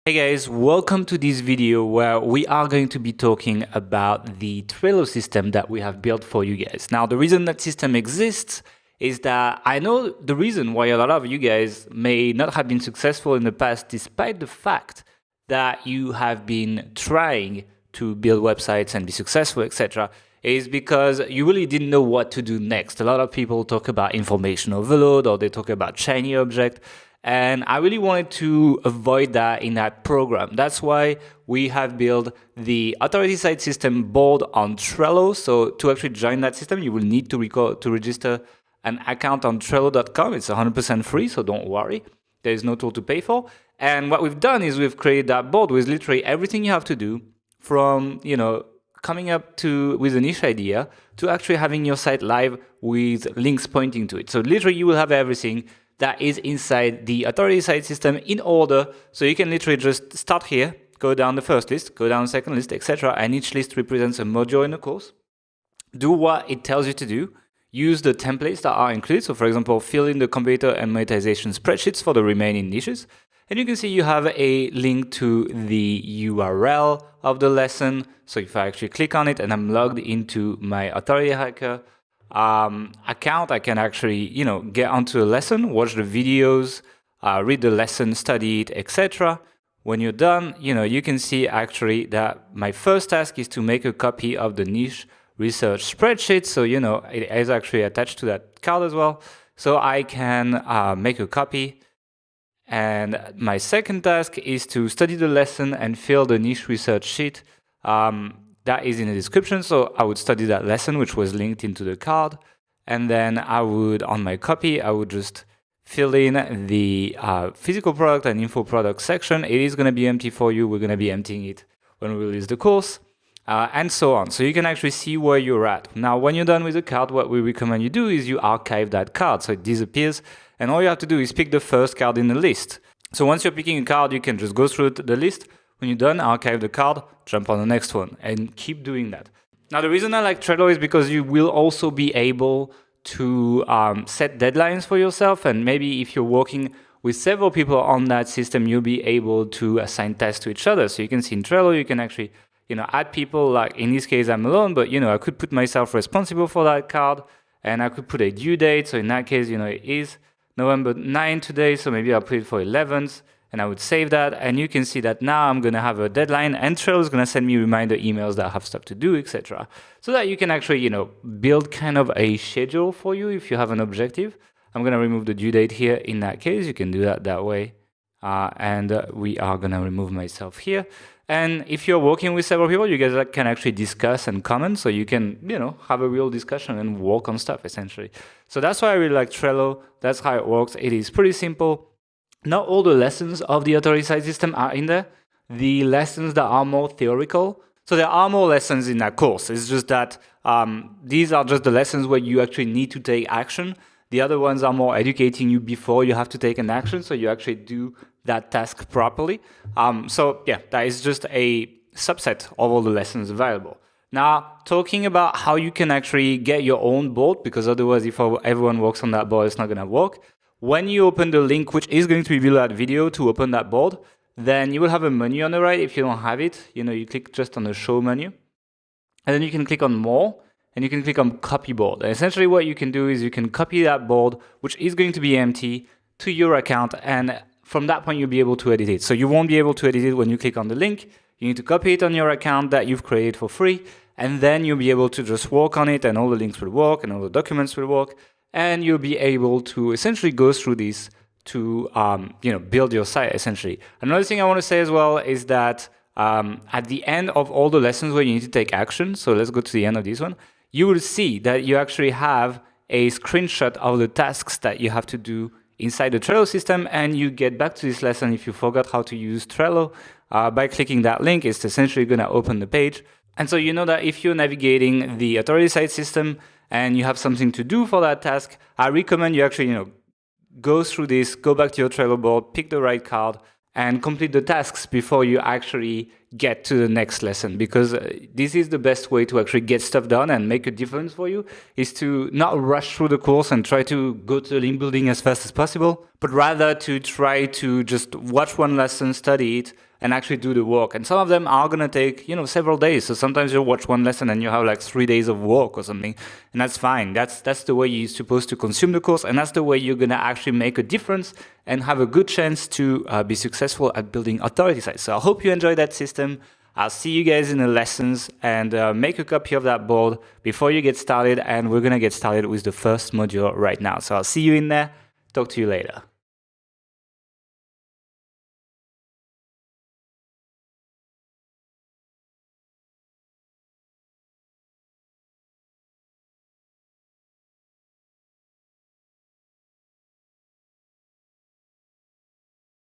Hey guys, welcome to this video where we are going to be talking about the Trello system that we have built for you guys. Now, the reason that system exists is that I know the reason why a lot of you guys may not have been successful in the past, despite the fact that you have been trying to build websites and be successful, etc., is because you really didn't know what to do next. A lot of people talk about information overload or they talk about shiny object. And I really wanted to avoid that in that program. That's why we have built the authority site system board on Trello. So to actually join that system, you will need to register an account on Trello.com. It's 100% free, so don't worry. There is no tool to pay for. And what we've done is we've created that board with literally everything you have to do from, coming up with a niche idea to actually having your site live with links pointing to it. So literally you will have everything that is inside the authority site system in order. So you can literally just start here, go down the first list, go down the second list, etc. And each list represents a module in the course. Do what it tells you to do. Use the templates that are included. So for example, fill in the competitor and monetization spreadsheets for the remaining niches. And you can see you have a link to the URL of the lesson. So if I actually click on it and I'm logged into my Authority Hacker account, I can actually, get onto a lesson, watch the videos, read the lesson, study it, etc. When you're done, you can see actually that my first task is to make a copy of the niche research spreadsheet. So, it is actually attached to that card as well. So I can make a copy. And my second task is to study the lesson and fill the niche research sheet. That is in the description. So I would study that lesson, which was linked into the card. And then on my copy, I would just fill in the physical product and info product section. It is going to be empty for you. We're going to be emptying it when we release the course, and so on. So you can actually see where you're at. Now, when you're done with the card, what we recommend you do is you archive that card. So it disappears. And all you have to do is pick the first card in the list. So once you're picking a card, you can just go through the list. When you're done, archive the card, jump on the next one, and keep doing that. Now, the reason I like Trello is because you will also be able to set deadlines for yourself. And maybe if you're working with several people on that system, you'll be able to assign tasks to each other. So you can see in Trello, you can actually, add people. Like in this case, I'm alone, but, I could put myself responsible for that card, and I could put a due date. So in that case, it is November 9 today, so maybe I'll put it for 11th. And I would save that, and you can see that now I'm going to have a deadline, and Trello is going to send me reminder emails that have stuff to do, etc. So that you can actually, build kind of a schedule for you if you have an objective. I'm going to remove the due date here. In that case, you can do that way. And we are going to remove myself here. And if you're working with several people, you guys can actually discuss and comment. So you can, have a real discussion and work on stuff, essentially. So that's why I really like Trello. That's how it works. It is pretty simple. Not all the lessons of the authority site system are in there. The lessons that are more theoretical. So there are more lessons in that course. It's just that these are just the lessons where you actually need to take action. The other ones are more educating you before you have to take an action, so you actually do that task properly. So yeah, that is just a subset of all the lessons available. Now, talking about how you can actually get your own board, because otherwise if everyone works on that board, it's not going to work. When you open the link, which is going to be below that video to open that board, then you will have a menu on the right. If you don't have it, you click just on the show menu. And then you can click on more, and you can click on copy board. And essentially what you can do is you can copy that board, which is going to be empty, to your account. And from that point, you'll be able to edit it. So you won't be able to edit it when you click on the link. You need to copy it on your account that you've created for free. And then you'll be able to just work on it, and all the links will work, and all the documents will work. And you'll be able to essentially go through this to build your site, essentially. Another thing I want to say as well is that at the end of all the lessons where you need to take action, so let's go to the end of this one, you will see that you actually have a screenshot of the tasks that you have to do inside the Trello system, and you get back to this lesson if you forgot how to use Trello. By clicking that link, it's essentially going to open the page. And so you know that if you're navigating the authority site system, and you have something to do for that task, I recommend you actually, go through this, go back to your Trello board, pick the right card, and complete the tasks before you actually get to the next lesson. Because this is the best way to actually get stuff done and make a difference for you, is to not rush through the course and try to go to the link building as fast as possible, but rather to try to just watch one lesson, study it, and actually do the work. And some of them are going to take, several days. So sometimes you watch one lesson and you have like 3 days of work or something, and that's fine. That's the way you're supposed to consume the course, and that's the way you're going to actually make a difference and have a good chance to be successful at building authority sites. So I hope you enjoy that system. I'll see you guys in the lessons, and make a copy of that board before you get started, and we're going to get started with the first module right now. So I'll see you in there. Talk to you later.